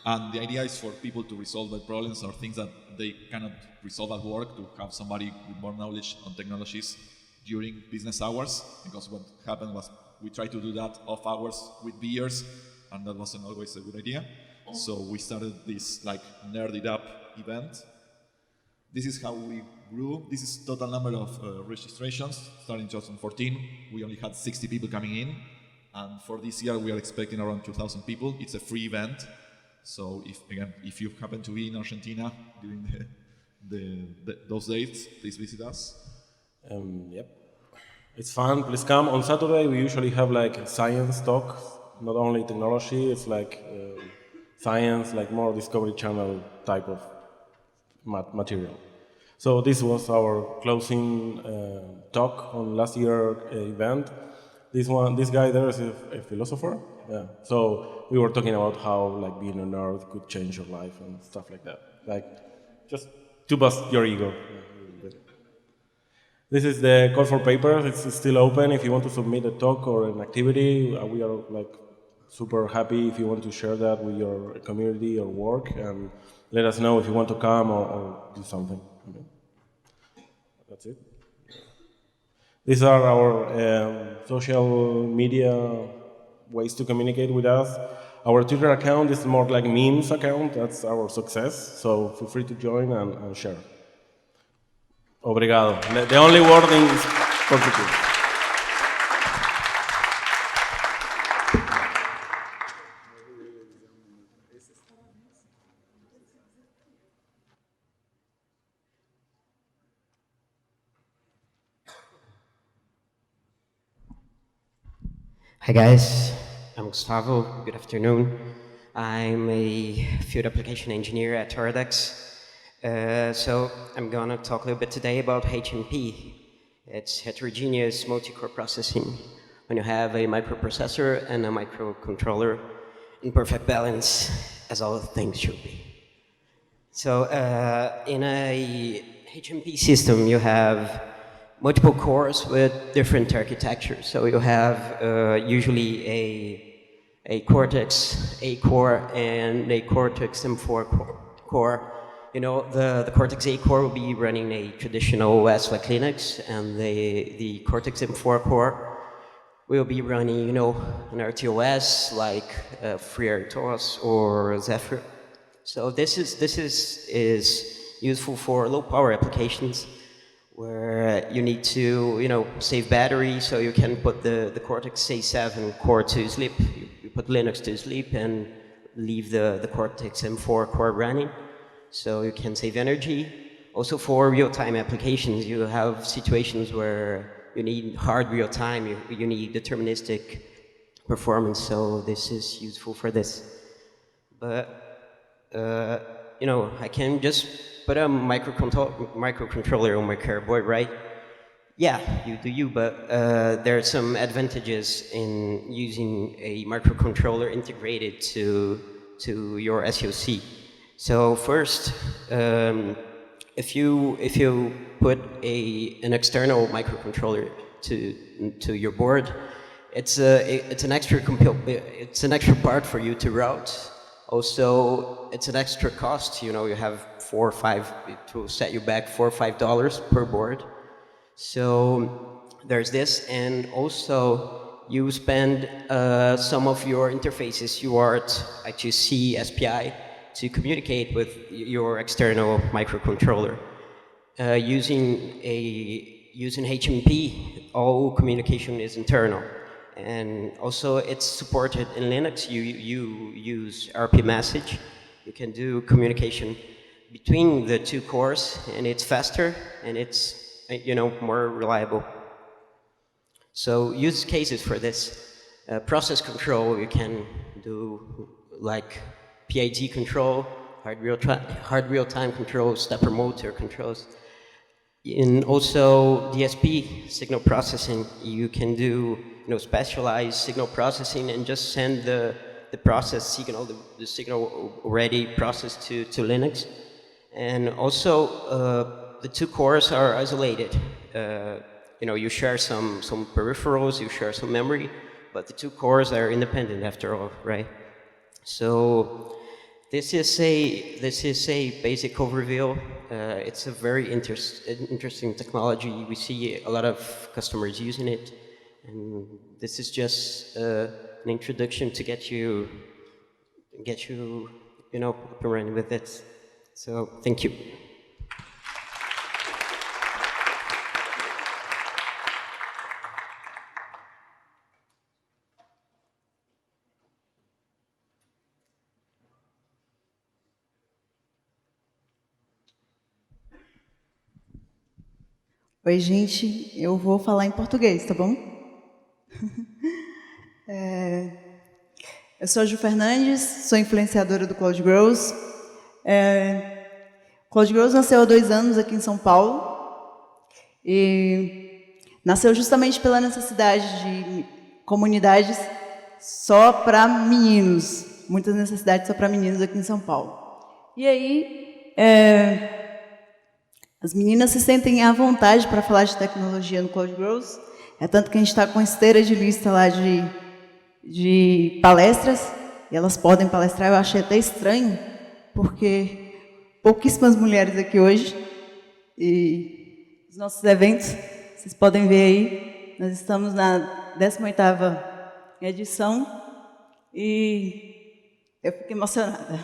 And the idea is for people to resolve their problems or things that they cannot resolve at work, to have somebody with more knowledge on technologies during business hours, because what happened was we tried to do that off hours with beers, and that wasn't always a good idea. So we started this like Nerded Up event. This is how we grew. This is total number of registrations. Starting in 2014, we only had 60 people coming in, and for this year we are expecting around 2,000 people. It's a free event, so if you happen to be in Argentina during those dates, please visit us. Yep, it's fun. Please come. On Saturday we usually have like science talks, not only technology. It's like science, like more Discovery Channel type of material. So this was our closing talk on last year's event. This guy there is a philosopher. Yeah. So we were talking about how like being a nerd could change your life and stuff like that. Like just to bust your ego. This is the call for papers. It's still open. If you want to submit a talk or an activity, we are like super happy if you want to share that with your community or work, and let us know if you want to come or do something. Okay. That's it. These are our social media ways to communicate with us. Our Twitter account is more like memes account. That's our success. So feel free to join and share. Obrigado. The only word in Portuguese. Hi guys, I'm Gustavo. Good afternoon. I'm a field application engineer at Toradex. So I'm gonna talk a little bit today about HMP. It's heterogeneous multi-core processing. When you have a microprocessor and a microcontroller in perfect balance, as all things should be. So in a HMP system, you have multiple cores with different architectures. So you have usually a Cortex A core and a Cortex M4 core. You know, the Cortex A core will be running a traditional OS like Linux, and the Cortex M4 core will be running, you know, an RTOS like FreeRTOS or Zephyr. So this is useful for low power applications where you need to, you know, save battery, so you can put the Cortex A7 core to sleep. You put Linux to sleep and leave the Cortex M4 core running, so you can save energy. Also for real-time applications, you have situations where you need hard real-time, you need deterministic performance, so this is useful for this. But, you know, I can just put a microcontroller on my cardboard, right? Yeah, you do you, but there are some advantages in using a microcontroller integrated to your SoC. So first, if you put an external microcontroller to your board, it's an extra part for you to route. Also, it's an extra cost. You know, you have it will set you back $4 or $5 per board. So there's this, and also you spend some of your interfaces, UART, I2C, SPI, to communicate with your external microcontroller. Using HMP, all communication is internal. And also it's supported in Linux. You use RP message. You can do communication between the two cores, and it's faster and it's, you know, more reliable. So use cases for this. Process control, you can do like PID control, hard real-time control, stepper motor controls. And also DSP, signal processing, you can do, you know, specialized signal processing and just send the process signal, the signal already processed to Linux. And also the two cores are isolated. You know, you share some peripherals, you share some memory, but the two cores are independent after all, right? So this is a basic overview. It's a very interesting technology. We see a lot of customers using it, and this is just an introduction to get you, you know, up and running with it. So thank you. Oi, gente, eu vou falar em português, tá bom? Eu sou a Ju Fernandes, sou influenciadora do Cloud Growth. Cloud Growth nasceu há 2 anos aqui em São Paulo e nasceu justamente pela necessidade de comunidades só para meninos, muitas necessidades só para meninos aqui em São Paulo. E aí, as meninas se sentem à vontade para falar de tecnologia no Cloud Growth. É tanto que a gente está com esteira de lista lá de palestras, e elas podem palestrar. Eu achei até estranho, porque pouquíssimas mulheres aqui hoje, e os nossos eventos, vocês podem ver aí, nós estamos na 18ª edição, e eu fiquei emocionada.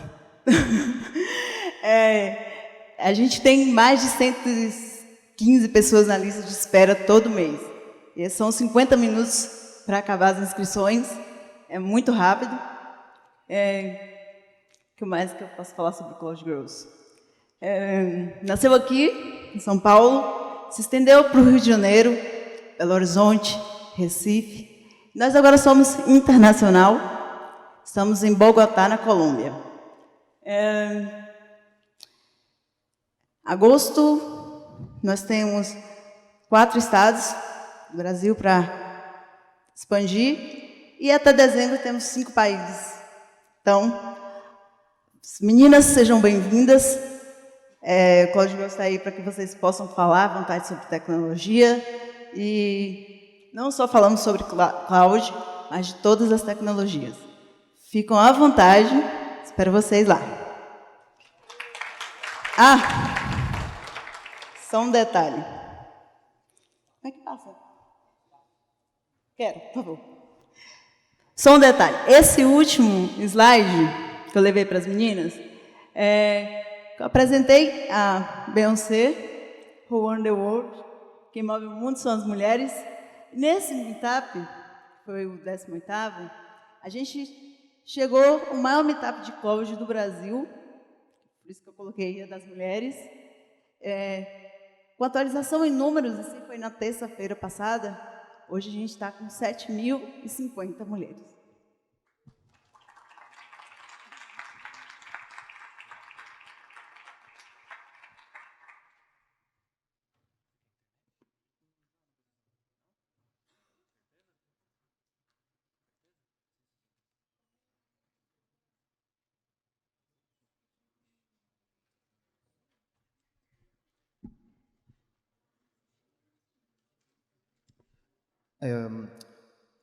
A gente tem mais de 115 pessoas na lista de espera todo mês. E são 50 minutos para acabar as inscrições. É muito rápido. O que mais que eu posso falar sobre o Cloud Growth? Nasceu aqui, em São Paulo, se estendeu para o Rio de Janeiro, Belo Horizonte, Recife. Nós agora somos internacional, estamos em Bogotá, na Colômbia. Agosto, nós temos 4 estados do Brasil para expandir, e até dezembro temos 5 países. Então, meninas, sejam bem-vindas. O Código está aí para que vocês possam falar à vontade sobre tecnologia, e não só falamos sobre cloud, mas de todas as tecnologias. Ficam à vontade, espero vocês lá. Só um detalhe. Como é que passa? Quero, por favor. Só um detalhe. Esse último slide que eu levei para as meninas, eu apresentei a Beyoncé, Who Won the World, quem move o mundo são as mulheres. Nesse meetup, que foi o 18º, a gente chegou ao maior meetup de cloud do Brasil, por isso que eu coloquei a das mulheres. Com atualização em números, assim foi na terça-feira passada, hoje a gente está com 7.050 mulheres.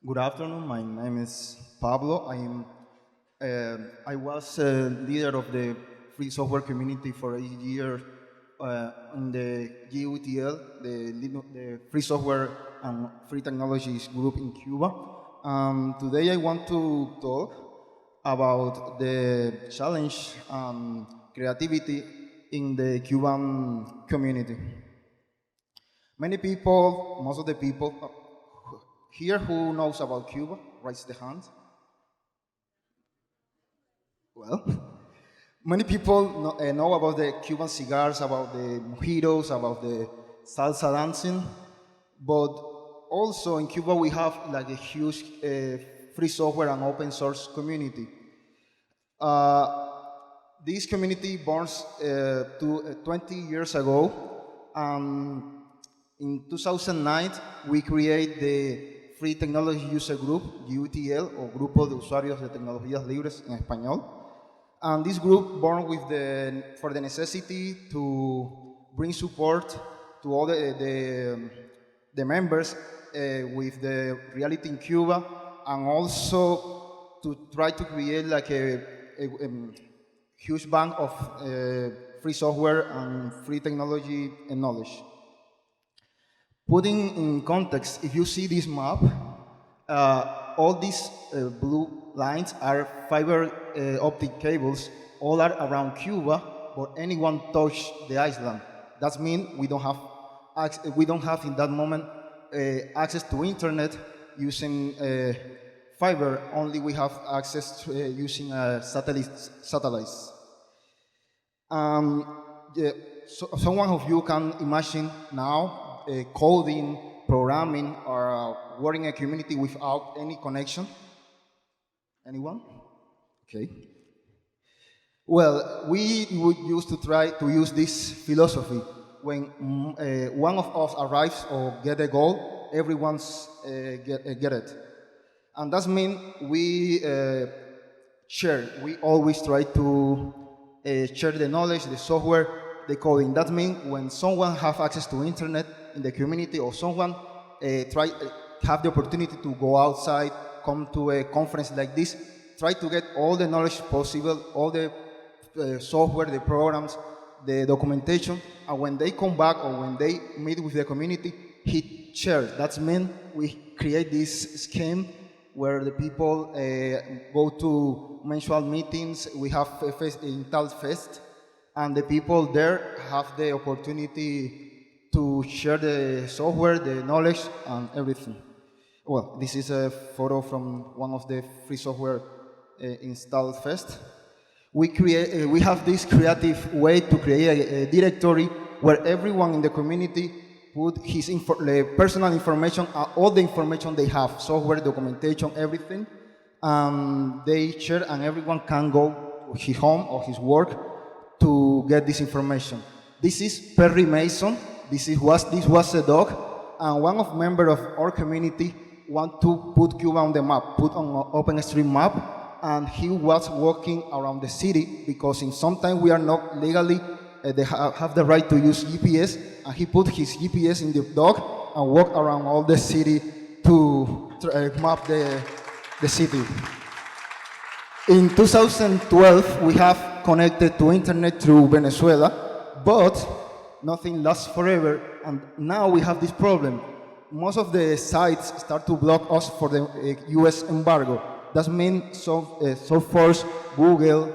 Good afternoon. My name is Pablo. I was a leader of the free software community for 8 years in the GUTL, the Free Software and Free Technologies group in Cuba. Today I want to talk about the challenge and creativity in the Cuban community. Many people, most of the people here who knows about Cuba, raise the hand. Well, many people know about the Cuban cigars, about the mojitos, about the salsa dancing, but also in Cuba we have like a huge free software and open source community. This community born 20 years ago, and in 2009 we create the Free Technology User Group, GUTL, o Grupo de Usuarios de Tecnologías Libres en español. And this group born for the necessity to bring support to all the members with the reality in Cuba, and also to try to create like a huge bank of free software and free technology and knowledge. Putting in context, if you see this map, all these blue lines are fiber optic cables, all are around Cuba, but anyone touch the island. That means we don't have in that moment access to internet using fiber. Only we have access to using satellites. So someone of you can imagine now coding, programming, or working in a community without any connection? Anyone? Okay. Well, we would used to try to use this philosophy. When one of us arrives or get a goal, everyone's get it. And that means we share. We always try to share the knowledge, the software, the coding. That means when someone have access to internet in the community, or someone have the opportunity to go outside, come to a conference like this, try to get all the knowledge possible, all the software, the programs, the documentation, and when they come back or when they meet with the community, he shares. That means we create this scheme where the people go to mensual meetings. We have a Untitled Fest, and the people there have the opportunity to share the software, the knowledge, and everything. Well, this is a photo from one of the free software Untitled Fest. We have this creative way to create a directory where everyone in the community put his personal information, all the information they have, software, documentation, everything. They share, and everyone can go to his home or his work to get this information. This is Perry Mason. This was a dog, and one of member of our community want to put Cuba on the map, put on OpenStreetMap, and he was walking around the city because in some time we are not legally, they have the right to use GPS, and he put his GPS in the dog and walked around all the city to map the city. In 2012, we have connected to internet through Venezuela, but nothing lasts forever, and now we have this problem. Most of the sites start to block us for the US embargo. That means SourceForge, Google,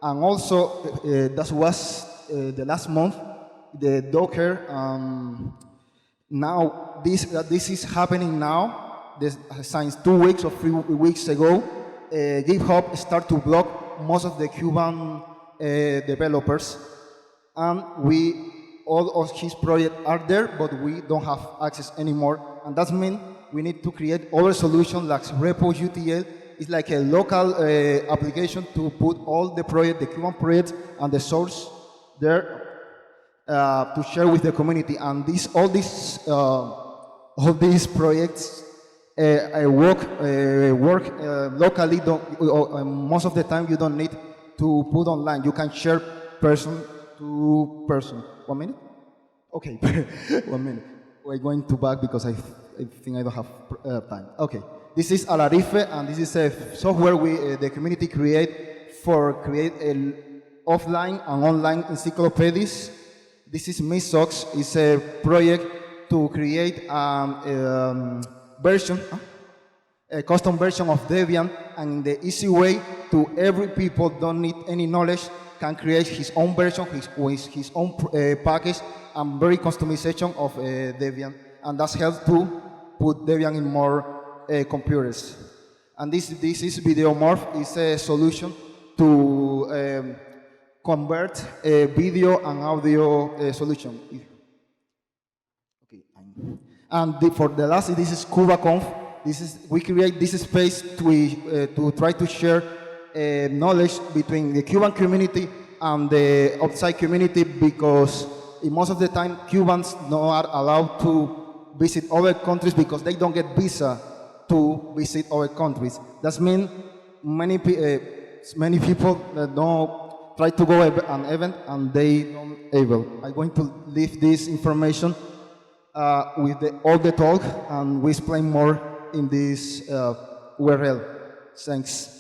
and also that was the last month, the Docker. Now this is happening now. Since 2 weeks or 3 weeks ago, GitHub start to block most of the Cuban developers, and all of his projects are there, but we don't have access anymore. And that means we need to create other solutions like repo.utl. It's like a local application to put all the Cuban projects and the source there to share with the community. And all these projects work locally. Most of the time you don't need to put online. You can share person to person. 1 minute? Okay, 1 minute. We're going to back because I think I don't have time. Okay, this is Alarife, and this is a software the community create offline and online encyclopedias. This is Misox. It's a project to create a custom version of Debian, and in the easy way to every people don't need any knowledge can create his own version, his own package, and very customization of Debian, and that's helped to put Debian in more computers. And this is Videomorph. It's a solution to convert a video and audio solution. Okay, and for the last, this is KubaConf. We create this space to try to share knowledge between the Cuban community and the outside community, because most of the time Cubans not are allowed to visit other countries because they don't get visa to visit other countries. That means many people don't try to go an event and they don't able. I'm going to leave this information with all the talk, and we explain more in this URL. Thanks.